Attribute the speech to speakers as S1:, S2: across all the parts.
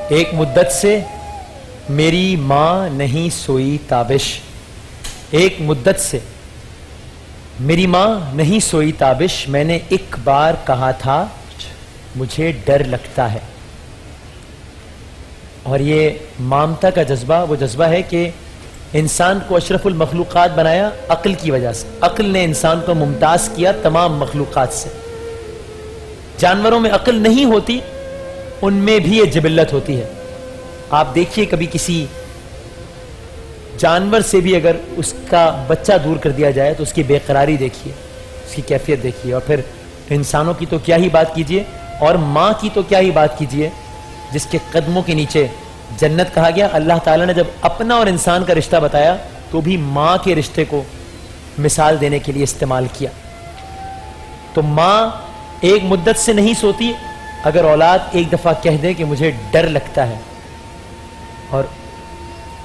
S1: ایک مدت سے میری ماں نہیں سوئی تابش، ایک مدت سے میری ماں نہیں سوئی تابش، میں نے ایک بار کہا تھا مجھے ڈر لگتا ہے. اور یہ مامتا کا جذبہ وہ جذبہ ہے کہ انسان کو اشرف المخلوقات بنایا عقل کی وجہ سے. عقل نے انسان کو ممتاز کیا تمام مخلوقات سے. جانوروں میں عقل نہیں ہوتی، ان میں بھی یہ جبلت ہوتی ہے. آپ دیکھیے کبھی کسی جانور سے بھی اگر اس کا بچہ دور کر دیا جائے تو اس کی بے قراری دیکھیے، اس کی کیفیت دیکھیے. اور پھر انسانوں کی تو کیا ہی بات کیجئے، اور ماں کی تو کیا ہی بات کیجئے جس کے قدموں کے نیچے جنت کہا گیا. اللہ تعالیٰ نے جب اپنا اور انسان کا رشتہ بتایا تو بھی ماں کے رشتے کو مثال دینے کے لیے استعمال کیا. تو ماں ایک مدت سے نہیں سوتی. اگر اولاد ایک دفعہ کہہ دے کہ مجھے ڈر لگتا ہے، اور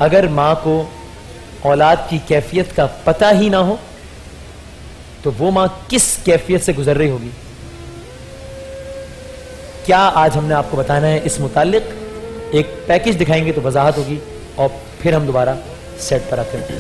S1: اگر ماں کو اولاد کی کیفیت کا پتہ ہی نہ ہو تو وہ ماں کس کیفیت سے گزر رہی ہوگی. کیا آج ہم نے آپ کو بتانا ہے اس متعلق. ایک پیکج دکھائیں گے تو وضاحت ہوگی اور پھر ہم دوبارہ سیٹ پر آتے ہیں.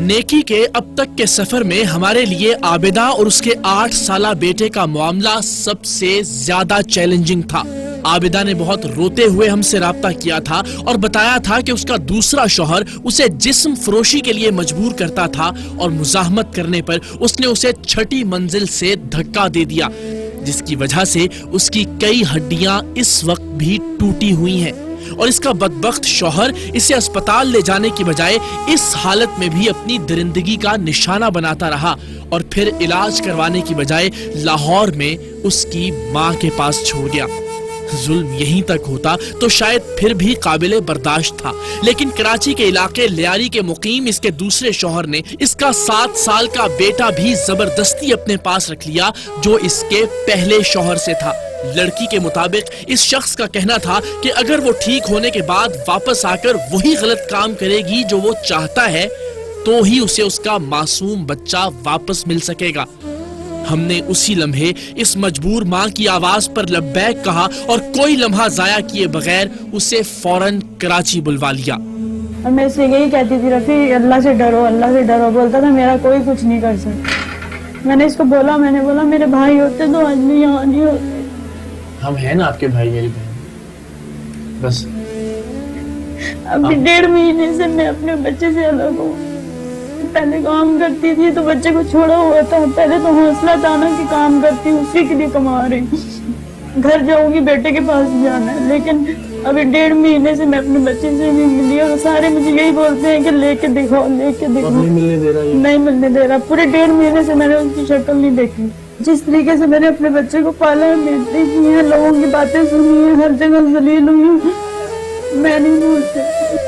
S2: نیکی کے اب تک کے سفر میں ہمارے لیے عابدہ اور اس کے 8 سالہ بیٹے کا معاملہ سب سے زیادہ چیلنجنگ تھا. عابدہ نے بہت روتے ہوئے ہم سے رابطہ کیا تھا اور بتایا تھا کہ اس کا دوسرا شوہر اسے جسم فروشی کے لیے مجبور کرتا تھا اور مزاحمت کرنے پر اس نے اسے 6ٹی منزل سے دھکا دے دیا، جس کی وجہ سے اس کی کئی ہڈیاں اس وقت بھی ٹوٹی ہوئی ہیں. اور اس کا بدبخت شوہر اسے اسپتال لے جانے کی بجائے اس حالت میں بھی اپنی درندگی کا نشانہ بناتا رہا اور پھر علاج کروانے کی بجائے لاہور میں اس کی ماں کے پاس چھوڑ گیا. ظلم یہیں تک ہوتا تو شاید پھر بھی قابل برداشت تھا، لیکن کراچی کے علاقے لیاری کے مقیم اس کے دوسرے شوہر نے اس کا 7 سال کا بیٹا بھی زبردستی اپنے پاس رکھ لیا جو اس کے پہلے شوہر سے تھا. لڑکی کے مطابق اس شخص کا کہنا تھا کہ اگر وہ ٹھیک ہونے کے بعد واپس آ کر وہی غلط کام کرے گی جو وہ چاہتا ہے تو ہی اسے اس کا معصوم بچہ واپس مل سکے گا. ہم نے اسی لمحے اس مجبور ماں کی آواز پر لبیک کہا اور کوئی لمحہ ضائع کیے بغیر اسے فوراً کراچی بلوا لیا.
S3: میں اسے یہی کہتی تھی رفیع اللہ سے ڈرو، اللہ سے ڈرو. بولتا تھا میرا کوئی کچھ نہیں کر سکتا. میں نے اس کو بولا، میں نے بولا میرے بھائی ہوتے تو آج بھی یہاں نہیں ہوتے.
S4: ہم ہیں نا آپ کے بھائی، میری بہن. بس
S3: ابھی 1.5 مہینے سے میں اپنے بچے سے الگ ہوں. پہلے کام کرتی تھی تو بچے کو چھوڑا ہوا تھا. پہلے تو حوصلہ تھا نا کہ کام کرتی ہوں، اسی کے لیے کما رہی. گھر جاؤں گی بیٹے کے پاس جانا ہے، لیکن ابھی 1.5 مہینے سے میں اپنے بچے سے نہیں ملی اور سارے مجھے یہی بولتے ہیں کہ لے کے دکھاؤ، لے کے دکھاؤ. نہیں ملنے دے رہا. پورے 1.5 مہینے سے میں نے اس کی شکل نہیں دیکھی. جس طریقے سے میں نے اپنے بچے کو پالا ہے، محنت کی ہے، لوگوں کی باتیں سنی ہیں، ہر جگہ ذلیل ہوئی ہوں، میں نہیں بھول سکتی.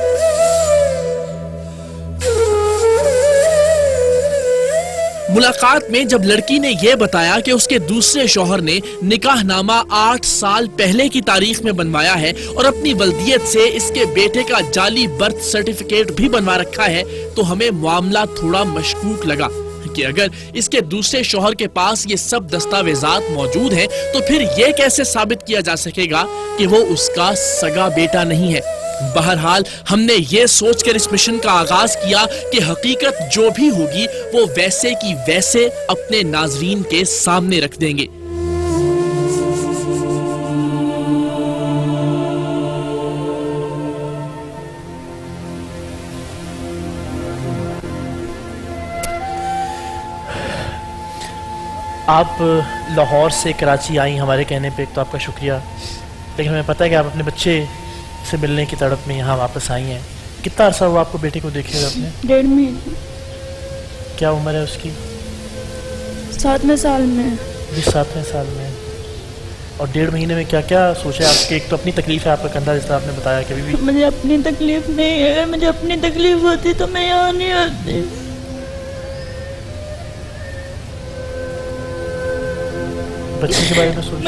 S2: ملاقات میں جب لڑکی نے یہ بتایا کہ اس کے دوسرے شوہر نے نکاح نامہ 8 سال پہلے کی تاریخ میں بنوایا ہے اور اپنی ولدیت سے اس کے بیٹے کا جعلی برتھ سرٹیفکیٹ بھی بنوا رکھا ہے تو ہمیں معاملہ تھوڑا مشکوک لگا کہ اگر اس کے دوسرے شوہر کے پاس یہ سب دستاویزات موجود ہیں تو پھر یہ کیسے ثابت کیا جا سکے گا کہ وہ اس کا سگا بیٹا نہیں ہے. بہرحال ہم نے یہ سوچ کر اس مشن کا آغاز کیا کہ حقیقت جو بھی ہوگی وہ ویسے کی ویسے اپنے ناظرین کے سامنے رکھ دیں گے.
S4: آپ لاہور سے کراچی آئیں ہمارے کہنے پہ، ایک تو آپ کا شکریہ، لیکن ہمیں پتہ ہے کہ آپ اپنے بچے سے ملنے کی تڑپ میں یہاں واپس آئی ہیں. کتنا عرصہ ہوا آپ کو بیٹے کو دیکھے ہوئے؟ آپ نے
S3: 1.5 مہینے.
S4: کیا عمر ہے اس کی؟
S3: 7ویں سال میں.
S4: 7ویں سال میں. اور 1.5 مہینے میں کیا کیا سوچا آپ کے؟ ایک تو اپنی تکلیف ہے آپ کا کندھا، جس طرح آپ نے بتایا کہ ابھی بھی
S3: مجھے اپنی تکلیف نہیں ہے. اگر مجھے اپنی تکلیف ہوتی تو میں یہاں نہیں آتی.
S4: بچے کے بارے میں سوچ.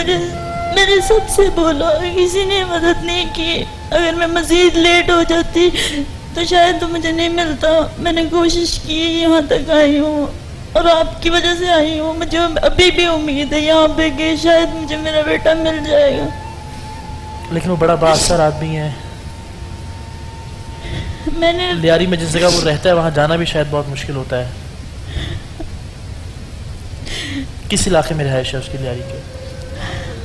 S3: میں نے سب سے بولا، کسی نے مدد نہیں کی. اگر میں مزید لیٹ ہو جاتی تو شاید تو مجھے نہیں ملتا. میں نے کوشش کی، یہاں تک آئی ہوں. اور آپ کی وجہ سے آئی ہوں. مجھے ابھی بھی امید ہے یہاں پہ کہ شاید مجھے میرا بیٹا مل جائے گا.
S4: لیکن وہ بڑا بااثر آدمی ہے.
S3: میں نے
S4: لیاری میں جس جگہ وہ رہتا ہے وہاں جانا بھی شاید بہت مشکل ہوتا ہے. کس علاقے میں رہائش ہے اس کی لیاری کے؟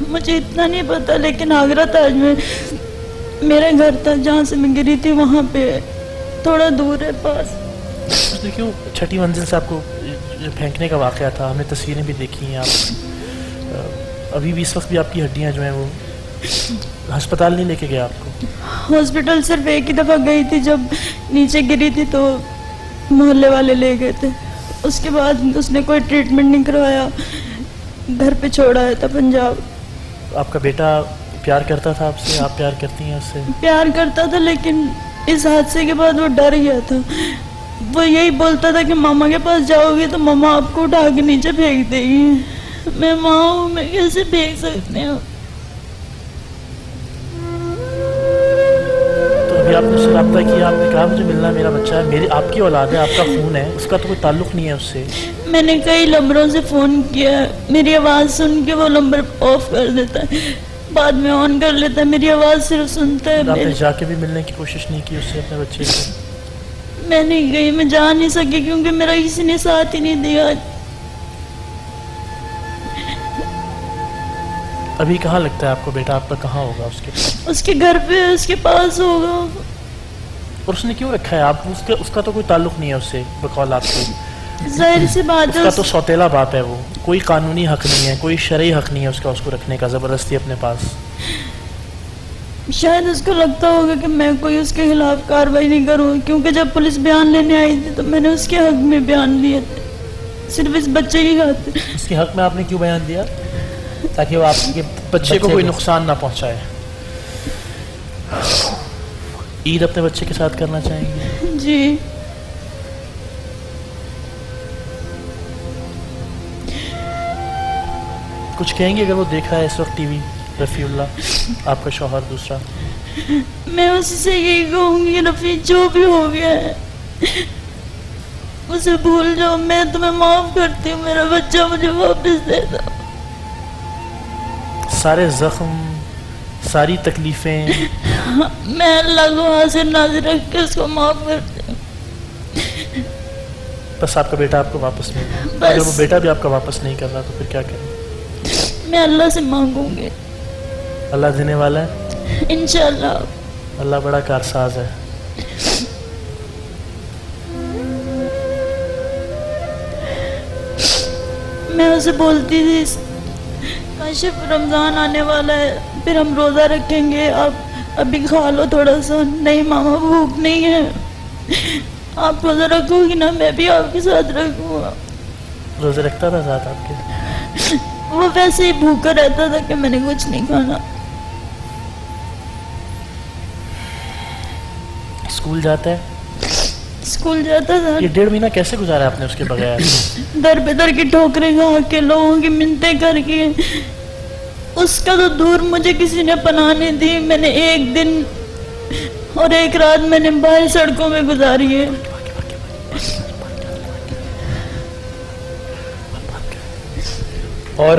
S3: مجھے اتنا نہیں پتا لیکن آگرہ تاج میں میرا گھر تھا جہاں سے میں گری تھی, وہاں پہ تھوڑا دور ہے پاس.
S4: دیکھیے 6ٹھی منزل سے آپ کو جو پھینکنے کا واقعہ تھا, ہم نے تصویریں بھی دیکھی ہیں. آپ ابھی بھی اس وقت بھی آپ کی ہڈیاں جو ہیں وہ ہسپتال نہیں لے کے گیا آپ کو؟
S3: ہاسپٹل صرف ایک ہی دفعہ گئی تھی, جب نیچے گری تھی تو محلے والے لے گئے تھے. اس کے بعد اس نے کوئی ٹریٹمنٹ نہیں کروایا, گھر پہ چھوڑا ہے تھا پنجاب.
S4: آپ کا بیٹا پیار کرتا تھا آپ سے, آپ پیار کرتی ہیں اس سے؟
S3: پیار کرتا تھا لیکن اس حادثے کے بعد وہ ڈر گیا تھا. وہ یہی بولتا تھا کہ ماما کے پاس جاؤ گی تو ماما آپ کو اٹھا کے نیچے پھینک دے گی. میں ماں ہوں, میں کیسے پھینک سکتی ہوں.
S4: تو ابھی آپ نے اس سے رابطہ کیا, آپ نے کہا مجھے ملنا, میرا بچہ ہے, میری آپ کی اولاد ہے, آپ کا خون ہے, اس کا تو کوئی تعلق نہیں ہے اس سے.
S3: میں نے کئی نمبروں سے فون کیا, میری آواز سن کے وہ نمبر آف کر دیتا ہے, بعد میں آن کر لیتا ہے. میری آواز صرف سنتا ہے.
S4: آپ نے جا کے بھی ملنے کی کوشش نہیں کی اس سے, اپنے بچے سے؟
S3: میں نہیں گئی, میں جا نہیں سکی کیونکہ میرا کسی نے ساتھ ہی نہیں دیا.
S4: ابھی کہاں لگتا ہے آپ کو بیٹا آپ کا کہاں ہوگا؟ اس کے
S3: اس کے گھر پہ, اس کے پاس ہوگا.
S4: اور اس نے کیوں رکھا ہے آپ اس کا تو کوئی تعلق نہیں ہے اس سے بقول آپ کے.
S3: ظاہر سی بات
S4: اس
S3: ہے,
S4: کا تو سوتیلا باپ ہے, وہ کوئی قانونی حق نہیں ہے, کوئی شرعی حق نہیں ہے اس کا اس کو رکھنے کا زبردستی اپنے پاس.
S3: شاید اس کو لگتا ہوگا کہ میں کوئی اس کے خلاف کارروائی نہیں کروں, کیونکہ جب پولیس بیان لینے آئی تھی تو میں نے اس کے حق میں بیان لیے تھے, صرف اس بچے کی خاطر.
S1: اس کے حق میں آپ نے کیوں بیان دیا؟ تاکہ وہ آپ کے
S4: بچے کو کوئی نقصان نہ پہنچائے. عید اپنے بچے کے ساتھ کرنا چاہیں گے؟
S3: جی.
S4: کچھ کہیں گے اگر وہ دیکھ رہا ہے اس وقت ٹی وی؟ رفیع اللہ آپ کا شوہر دوسرا.
S3: میں اس سے یہی کہوں گی رفیع جو بھی ہو گیا ہے اسے بھول جاؤ, میں تمہیں معاف کرتی ہوں, میرا بچہ مجھے واپس دے دو.
S4: سارے زخم, ساری تکلیفیں
S3: میں اللہ کو حاضر ناظر رکھ کے اس کو معاف کرتی ہوں.
S4: بس آپ کا بیٹا آپ کو واپس نہیں,
S3: بس.
S4: اگر وہ بیٹا بھی آپ کا واپس نہیں کر رہا تو پھر کیا کریں؟
S3: میں اللہ سے مانگوں گی,
S4: اللہ دینے والا ہے
S3: انشاءاللہ.
S4: اللہ بڑا کارساز ہے.
S3: میں اسے بولتی تھی کاشف رمضان آنے والا ہے, پھر ہم روزہ رکھیں گے, آپ ابھی کھا لو تھوڑا سا. نہیں ماما بھوک نہیں ہے, آپ روزہ رکھو گی نا, میں بھی آپ کے ساتھ رکھوں گا.
S4: روزے رکھتا تھا ساتھ آپ کے؟
S3: وہ ویسے ہی بھوکا رہتا تھا کہ میں نے کچھ نہیں کھانا.
S4: اسکول جاتا ہے؟
S3: اسکول جاتا تھا.
S4: یہ 1.5 مہینہ کیسے گزارا آپ نے اس کے بغیر؟
S3: در پہ در کی ٹھوکریں کھا کے, لوگوں کی منتیں کر کے. اس کا تو دور مجھے کسی نے پناہ نہیں دی. میں نے 1 دن اور 1 رات میں نے باہر سڑکوں میں گزاری ہے.
S1: اور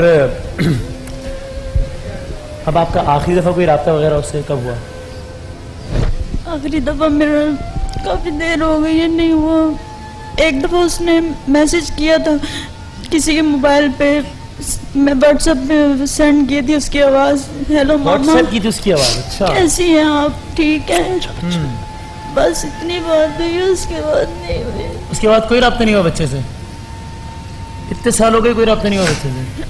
S1: اب آپ کا آخری دفعہ کوئی رابطہ وغیرہ اس سے کب ہوا؟
S3: آخری دفعہ میرا کافی دیر ہو گئی ہے, نہیں ہوا. ایک دفعہ اس نے میسج کیا تھا کسی کے موبائل پہ, میں واٹس ایپ پہ سینڈ کی تھی اس کی آواز, ہیلو ماما.
S1: واٹس ایپ کی تھی اس کی آواز؟ اچھا.
S3: کیسی ہیں آپ, ٹھیک ہے؟ بس اتنی بات ہوئی, اس کے بعد نہیں ہوئی.
S1: اس کے بعد کوئی رابطہ نہیں ہوا بچے سے؟ اتنے سال ہو گئے کوئی رابطہ نہیں ہوا بچے سے؟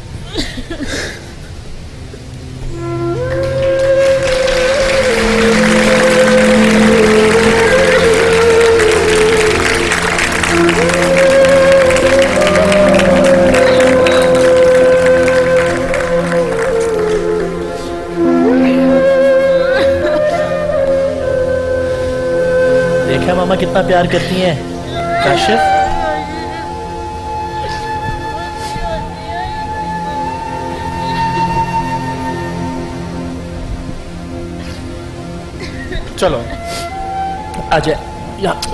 S4: دیکھا ماما کتنا پیار کرتی ہیں کاشف. چلو آ جائے,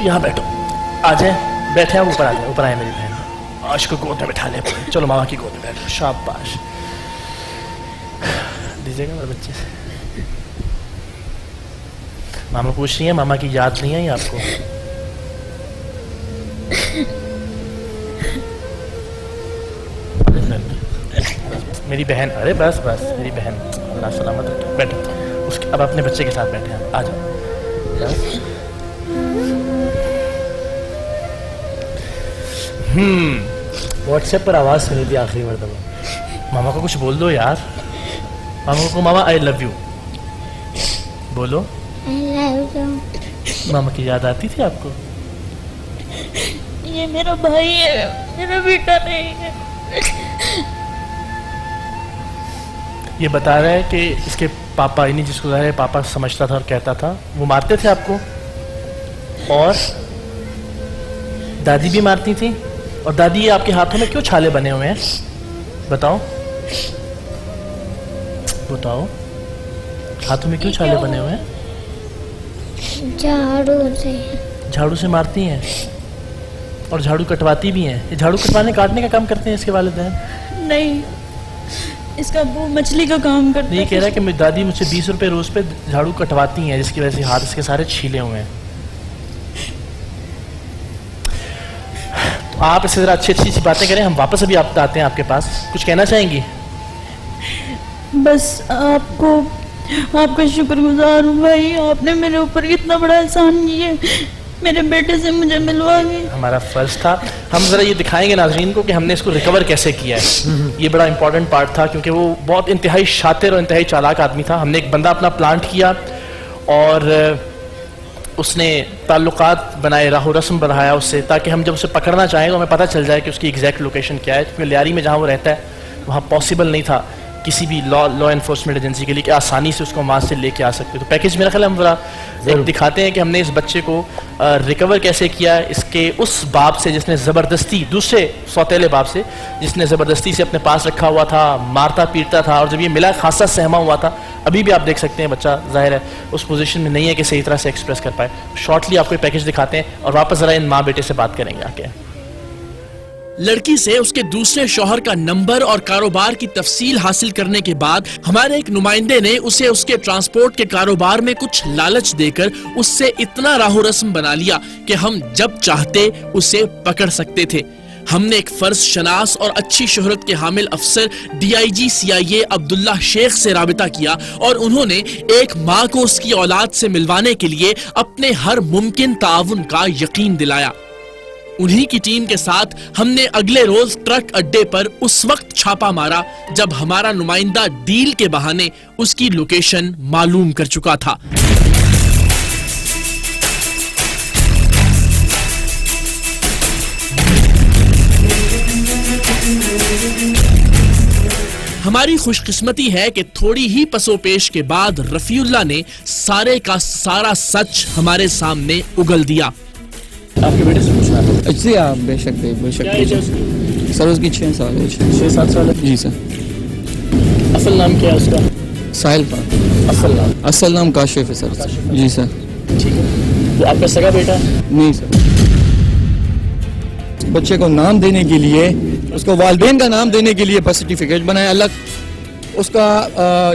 S4: یہاں بیٹھو, آ جائیں, بیٹھے آپ اوپر آ جائیں, اوپر آئیں میری بہن, اس کو گود میں بٹھا لے. چلو ماما کی گود میں بیٹھو. شاباش. دیجیے گا میرے بچے سے. ماما پوچھ رہی ہیں ماما کی یاد نہیں آئی آپ کو؟ میری بہن. ارے بس بس میری بہن. اللہ سلامت رکھے. بیٹھو. اس کے اب اپنے بچے کے ساتھ بیٹھے ہیں. آ جاؤ.
S1: واٹس ایپ پر آواز سنی تھی آخری مرتبہ.
S4: ماما کو کچھ بول دو یار. ماما کو ماما آئی لو یو بولو. ماما کی یاد آتی تھی آپ کو؟
S3: یہ میرا بھائی ہے, میرا بیٹا نہیں ہے.
S4: یہ بتا رہا ہے کہ اس کے پاپا, یعنی جس کو ظاہر ہے پاپا سمجھتا تھا اور کہتا تھا, وہ مارتے تھے آپ کو, اور دادی بھی مارتی تھی. اور دادی یہ آپ کے ہاتھوں میں کیوں چھالے بنے ہوئے ہیں؟ بتاؤ بتاؤ, ہاتھوں میں کیوں چھالے بنے ہوئے ہیں؟ جھاڑو سے مارتی ہیں اور جھاڑو کٹواتی بھی ہیں. یہ جھاڑو کٹوانے کاٹنے کا کام کرتے ہیں اس کے والدین؟
S3: نہیں, اس کا وہ مچھلی کا کام کرتا ہے.
S4: یہ کہہ رہا ہے کہ میری دادی مجھ سے 20 روپے روز پہ جھاڑو کٹواتی ہیں, جس کی وجہ سے ہاتھ اس کے سارے چھیلے ہوئے ہیں. تو آپ اس سے ذرا اچھی اچھی باتیں کریں. ہم واپس ابھی آپ آتے ہیں آپ کے پاس. کچھ کہنا چاہیں گی؟
S3: بس آپ کا شکر گزار ہوں بھائی, آپ نے میرے اوپر اتنا بڑا احسان کیا, میرے بیٹے سے مجھے ملوا گئی.
S4: ہمارا فرض تھا. ہم ذرا یہ دکھائیں گے ناظرین کو کہ ہم نے اس کو ریکور کیسے کیا ہے. یہ بڑا امپورٹنٹ پارٹ تھا, کیونکہ وہ بہت انتہائی شاطر اور انتہائی چالاک آدمی تھا. ہم نے ایک بندہ اپنا پلانٹ کیا اور اس نے تعلقات بنائے, راہ و رسم بڑھایا اس سے, تاکہ ہم جب اسے پکڑنا چاہیں تو ہمیں پتہ چل جائے کہ اس کی ایگزیکٹ لوکیشن کیا ہے. کیونکہ لیاری میں جہاں وہ رہتا ہے وہاں پاسبل نہیں تھا کسی بھی لا انفورسمنٹ ایجنسی کے لیے کہ آسانی سے اس کو وہاں سے لے کے آ سکتے. تو پیکیج میرا خیال ہم ذرا ایک دکھاتے ہیں کہ ہم نے اس بچے کو ریکور کیسے کیا, اس کے اس باپ سے جس نے زبردستی, دوسرے سوتیلے باپ سے جس نے زبردستی سے اپنے پاس رکھا ہوا تھا, مارتا پیٹتا تھا, اور جب یہ ملا خاصا سہما ہوا تھا. ابھی بھی آپ دیکھ سکتے ہیں بچہ ظاہر ہے اس پوزیشن میں نہیں ہے کہ صحیح طرح سے ایکسپریس کر پائے. شارٹلی آپ کو پیکیج دکھاتے ہیں اور واپس ذرا ان ماں بیٹے سے بات کریں گے آ کے.
S2: لڑکی سے اس کے دوسرے شوہر کا نمبر اور کاروبار کی تفصیل حاصل کرنے کے بعد ہمارے ایک نمائندے نے اسے اس کے ٹرانسپورٹ کے کاروبار میں کچھ لالچ دے کر اس سے اتنا راہ و رسم بنا لیا کہ ہم جب چاہتے اسے پکڑ سکتے تھے. ہم نے ایک فرض شناس اور اچھی شہرت کے حامل افسر DIG CIA عبداللہ شیخ سے رابطہ کیا, اور انہوں نے ایک ماں کو اس کی اولاد سے ملوانے کے لیے اپنے ہر ممکن تعاون کا یقین دلایا. انہی کی ٹیم کے ساتھ ہم نے اگلے روز ٹرک اڈے پر اس وقت چھاپا مارا جب ہمارا نمائندہ ڈیل کے بہانے اس کی لوکیشن معلوم کر چکا تھا. ہماری خوش قسمتی ہے کہ تھوڑی ہی پسو پیش کے بعد رفیع اللہ نے سارے کا سارا سچ ہمارے سامنے اگل دیا.
S4: آپ کے بیٹے سے پوچھنا ہے؟
S5: جی آپ بے شک سر, اس کی 6 سال ہے.
S4: 6-7 سال ہے.
S5: جی سر.
S4: اصل نام کیا ہے اس کا؟
S5: ساحل خان. اصل نام کاشف ہے سر. جی سر.
S4: ٹھیک ہے. وہ آپ کا سگا بیٹا ہے؟
S5: نہیں سر. بچے کو نام دینے کے لیے, اس کو والدین کا نام دینے کے لیے برتھ سرٹیفکیٹ بنایا الگ, اس کا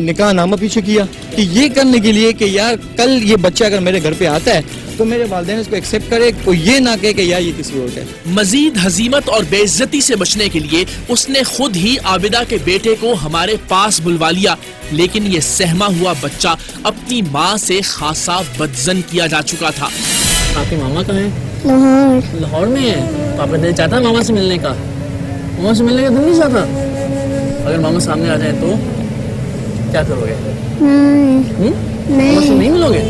S5: نکاح نامہ پیچھے کیا, کہ یہ کرنے کے لیے کہ یار کل یہ بچہ اگر میرے گھر پہ آتا ہے تو میرے والدین اس کو ایکسیپٹ کرے, کوئی یہ نہ کہے کہ یار یہ کسی اور کا ہے.
S2: مزید ہزیمت اور بے عزتی سے بچنے کے لیے اس نے خود ہی عابدہ کے بیٹے کو ہمارے پاس بلوا لیا, لیکن یہ سہما ہوا بچہ اپنی ماں سے خاصا بدظن کیا جا چکا تھا.
S6: آپ کی ماما کہاں ہے؟ لاہور میں ہے. تو آپ کا دل چاہتا ہے ماما سے ملنے کا؟ ماما سے ملنے کا دل نہیں چاہتا؟ اگر ماما سامنے آ جائے تو کیا کرو گے؟ ماما سے نہیں ملو گے؟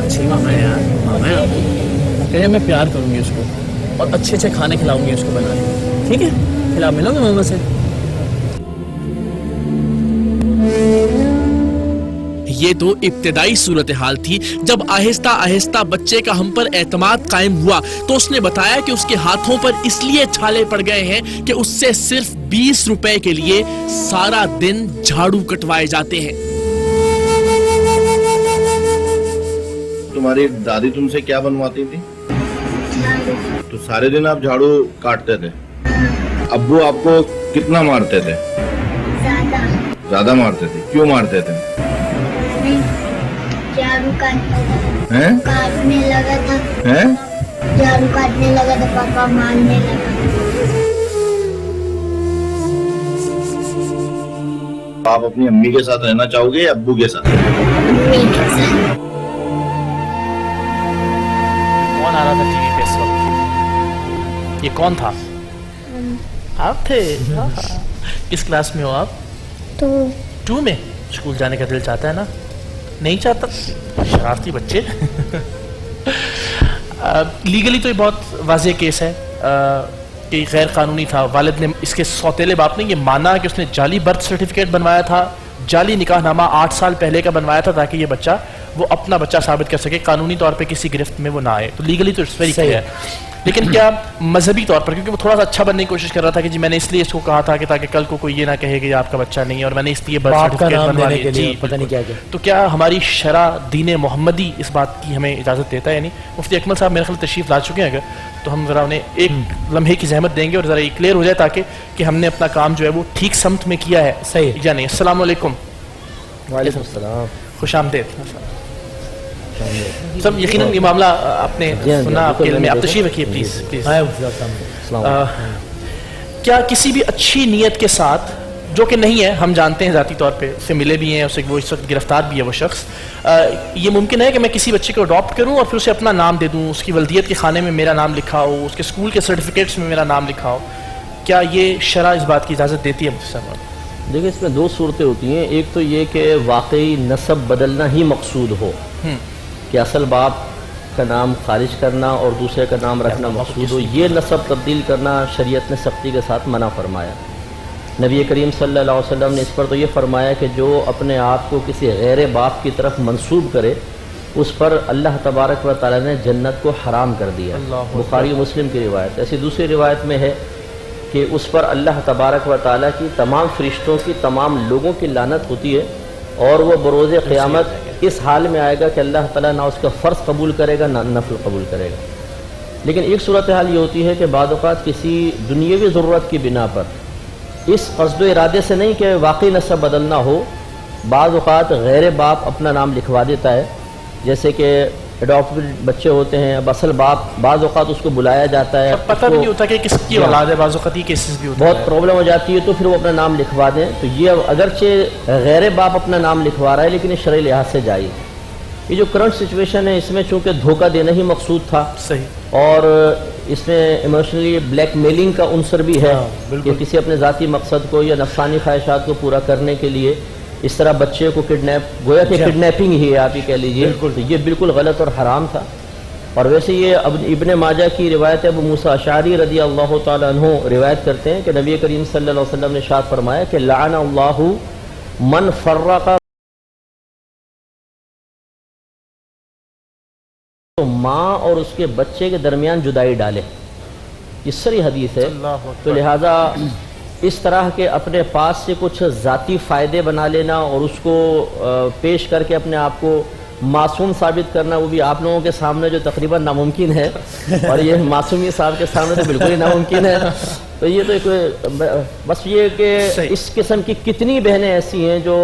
S6: اچھی ماما ہے یار, ماما ہے آپ کی. کہے میں پیار کروں گی اس کو اور اچھے اچھے کھانے کھلاؤں گی اس کو بنا کے, ٹھیک ہے؟ پھر آپ ملو گے ماما سے؟
S2: یہ تو ابتدائی صورتحال تھی. جب آہستہ آہستہ بچے کا ہم پر اعتماد قائم ہوا تو اس نے بتایا کہ اس کے ہاتھوں پر اس لیے چھالے پڑ گئے ہیں کہ اس سے صرف 20 روپے کے لیے سارا دن جھاڑو کٹوائے جاتے ہیں.
S7: تمہاری دادی تم سے کیا بنواتی تھی؟ تو سارے دن آپ جھاڑو کاٹتے تھے؟ ابو آپ کو کتنا مارتے تھے؟ زیادہ مارتے تھے؟ کیوں مارتے تھے؟
S8: جھاڑو
S7: ہیں؟
S8: کاٹنے لگا تھا
S7: ہیں؟
S8: جھاڑو کاٹنے لگا تو پاپا مارنے لگا.
S7: آپ اپنی امی کے ساتھ رہنا چاہو گے یا ابو کے ساتھ؟
S8: امی کے ساتھ.
S4: کون آ رہا تھا ٹی وی پہ اس وقت؟ یہ کون تھا؟ آپ تھے؟ کس کلاس میں ہو آپ؟
S8: تو
S4: 2 میں. اسکول جانے کا دل چاہتا ہے نا؟ نہیں چاہتا؟ شرارتی بچے. لیگلی تو یہ بہت واضح کیس ہے کہ یہ غیر قانونی تھا. والد نے اس کے سوتیلے باپ نے یہ مانا کہ اس نے جعلی برتھ سرٹیفکیٹ بنوایا تھا, جعلی نکاح نامہ 8 سال پہلے کا بنوایا تھا تاکہ یہ بچہ وہ اپنا بچہ ثابت کر سکے, قانونی طور پہ کسی گرفت میں وہ نہ آئے. تو لیگلی تو اٹس ویری کلیئر ہے. لیکن کیا مذہبی طور پر, کیونکہ وہ تھوڑا سا اچھا بننے کی کوشش کر رہا تھا کہ جی میں نے اس لیے اس کو کہا تھا کہ تاکہ کل کو کوئی یہ نہ کہے کہ یہ آپ کا بچہ نہیں ہے اور میں نے اس لیے برتھ سرٹیفکیٹ بنوا لیا. جی
S1: پتہ نہیں کیا کیا.
S4: تو کیا ہماری شرع دین محمدی اس بات کی ہمیں اجازت دیتا ہے؟ یعنی مفتی اکمل صاحب میرے خیال تشریف لا چکے ہیں, اگر تو ہم ذرا انہیں ایک لمحے کی زحمت دیں گے اور ذرا یہ کلیئر ہو جائے تاکہ کہ ہم نے اپنا کام جو ہے وہ ٹھیک سمت میں کیا ہے
S1: صحیح
S4: یا نہیں. السلام علیکم.
S1: وعلیکم السلام.
S4: خوش آمدید. سب یقیناً یہ معاملہ آپ نے سنا, آپ کے علم میں. آپ تشریف رکھیے پلیز پلیز. کیا کسی بھی اچھی نیت کے ساتھ, جو کہ نہیں ہے, ہم جانتے ہیں ذاتی طور پہ سے ملے بھی ہیں, اسے وہ اس وقت گرفتار بھی ہے وہ شخص, یہ ممکن ہے کہ میں کسی بچے کو اڈاپٹ کروں اور پھر اسے اپنا نام دے دوں, اس کی ولدیت کے خانے میں میرا نام لکھا ہو, اس کے اسکول کے سرٹیفکیٹس میں میرا نام لکھا ہو, کیا یہ شرع اس بات کی اجازت دیتی ہے مفتی صاحب؟
S6: دیکھیں اس میں 2 صورتیں ہوتی ہیں. ایک تو یہ کہ واقعی نسب بدلنا ہی مقصود ہو, کہ اصل باپ کا نام خارج کرنا اور دوسرے کا نام رکھنا مقصود ہو. یہ نسب تبدیل کرنا شریعت نے سختی کے ساتھ منع فرمایا. نبی کریم صلی اللہ علیہ وسلم نے اس پر تو یہ فرمایا کہ جو اپنے آپ کو کسی غیر باپ کی طرف منسوب کرے اس پر اللہ تبارک و تعالی نے جنت کو حرام کر دیا. بخاری و مسلم کی روایت. ایسی دوسری روایت میں ہے کہ اس پر اللہ تبارک و تعالیٰ کی تمام فرشتوں کی, تمام لوگوں کی لعنت ہوتی ہے اور وہ بروز قیامت اس حال میں آئے گا کہ اللہ تعالیٰ نہ اس کا فرض قبول کرے گا نہ نفل قبول کرے گا. لیکن ایک صورتحال یہ ہوتی ہے کہ بعض اوقات کسی دنیاوی ضرورت کی بنا پر, اس قصد و ارادے سے نہیں کہ واقعی نسب بدلنا ہو, بعض اوقات غیر باپ اپنا نام لکھوا دیتا ہے. جیسے کہ اڈاپٹڈ بچے ہوتے ہیں, اب اصل باپ بعض اوقات اس کو بلایا جاتا ہے,
S4: پتہ بھی نہیں ہوتا کہ کس کی اولاد ہے, بعض اوقات یہ کیسز بھی ہوتے ہیں,
S6: بہت پرابلم ہو جاتی ہے, تو پھر وہ اپنا نام لکھوا دیں. تو یہ اگرچہ غیر باپ اپنا نام لکھوا رہا ہے لیکن یہ شرعی لحاظ سے جائز. یہ جو کرنٹ سچویشن ہے اس میں چونکہ دھوکہ دینا ہی مقصود تھا,
S4: صحیح,
S6: اور اس میں ایموشنلی بلیک میلنگ کا عنصر بھی ہے کہ کسی اپنے ذاتی مقصد کو یا نفسانی خواہشات کو پورا کرنے کے لیے اس طرح بچے کو کڈنیپ, گویا کہ کڈنیپنگ ہی ہے آپ ہی کہہ لیجیے, تو یہ بالکل غلط اور حرام تھا. اور ویسے یہ ابن ماجہ کی روایت ہے, ابو موسیٰ اشعری رضی اللہ تعالیٰ عنہ روایت کرتے ہیں کہ نبی کریم صلی اللہ علیہ وسلم نے ارشاد فرمایا کہ لعن اللہ من فرق ماں اور اس کے بچے کے درمیان جدائی ڈالے. یہ سری حدیث ہے. تو لہٰذا اس طرح کے اپنے پاس سے کچھ ذاتی فائدے بنا لینا اور اس کو پیش کر کے اپنے آپ کو معصوم ثابت کرنا, وہ بھی آپ لوگوں کے سامنے جو تقریباً ناممکن ہے, اور یہ معصومی صاحب کے سامنے تو بالکل ہی ناممکن ہے. تو یہ تو ایک بس یہ کہ اس قسم کی کتنی بہنیں ایسی ہیں جو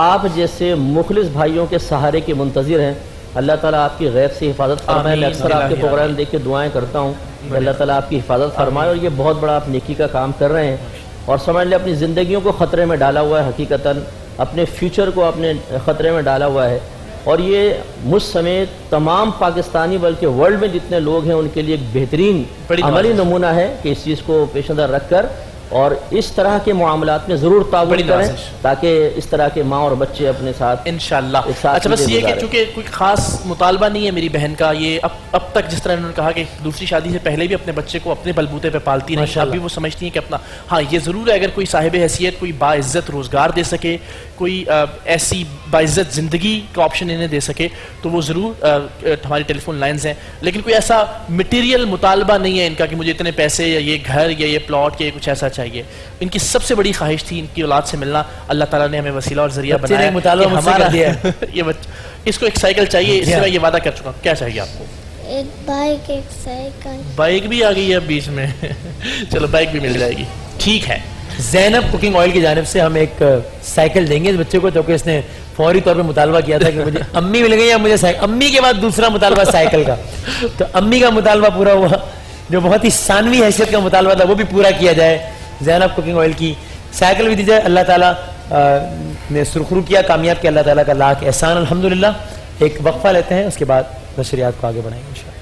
S6: آپ جیسے مخلص بھائیوں کے سہارے کے منتظر ہیں. اللہ تعالیٰ آپ کی غیب سے حفاظت فرمائے. میں اکثر آپ کے پروگرام دیکھ کے دعائیں کرتا ہوں کہ اللہ تعالیٰ آپ کی حفاظت فرمائے, اور یہ بہت بڑا آپ نیکی کا کام کر رہے ہیں, اور سمجھ لیں اپنی زندگیوں کو خطرے میں ڈالا ہوا ہے, حقیقتاً اپنے فیوچر کو اپنے خطرے میں ڈالا ہوا ہے. اور یہ مجھ سمیت تمام پاکستانی بلکہ ورلڈ میں جتنے لوگ ہیں ان کے لیے ایک بہترین عملی نمونہ ہے کہ اس چیز کو پیش نظر رکھ کر اور اس طرح کے معاملات میں ضرور تعاون کریں تاکہ اس طرح کے ماں اور بچے اپنے ساتھ
S4: انشاءاللہ. اچھا بس یہ کہ چونکہ کوئی خاص مطالبہ نہیں ہے میری بہن کا, یہ اب تک جس طرح انہوں نے کہا کہ دوسری شادی سے پہلے بھی اپنے بچے کو اپنے بلبوتے پہ پالتی رہی, اب بھی وہ سمجھتی ہیں کہ اپنا, ہاں یہ ضرور ہے اگر کوئی صاحب حیثیت کوئی باعزت روزگار دے سکے, کوئی ایسی باعزت زندگی کا آپشن انہیں دے سکے تو وہ ضرور, ہماری ٹیلی فون لائنز ہیں, لیکن کوئی ایسا مٹیریل مطالبہ نہیں ہے ان کا کہ مجھے اتنے پیسے یا یہ گھر یا یہ پلاٹ یا کچھ ایسا چاہیے. ان کی سب سے بڑی خواہش تھی ان کی اولاد سے ملنا. اللہ تعالیٰ نے ہمیں وسیلہ اور ذریعہ بنایا کہ ہمارا یہ اس کو ایک سائیکل چاہیے, اس سے میں یہ وعدہ کر چکا ہوں. کیا چاہیے آپ کو؟
S8: ایک بائک, ایک سائیکل.
S4: بائک بھی آ گئی ہے بیچ میں, چلو بائک بھی مل جائے گی.
S1: ٹھیک ہے, زینب کوکنگ آئل کی جانب سے ہم ایک سائیکل دیں گے اس بچے کو, تو کہ اس نے فوری طور پہ مطالبہ کیا تھا کہ مجھے امی مل گئی یا مجھے سائیکل. امی کے بعد دوسرا مطالبہ سائیکل کا, تو امی کا مطالبہ پورا ہوا, جو بہت ہی ثانوی حیثیت کا مطالبہ تھا وہ بھی پورا کیا جائے. زینب کوکنگ آئل کی سائیکل بھی دی جائے. اللہ تعالیٰ نے سرخرو کیا, کامیاب کیا, اللہ تعالیٰ کا لاکھ احسان الحمدللہ. ایک وقفہ لیتے ہیں, اس کے بعد نشریات کو آگے بڑھائیں گے انشاءاللہ.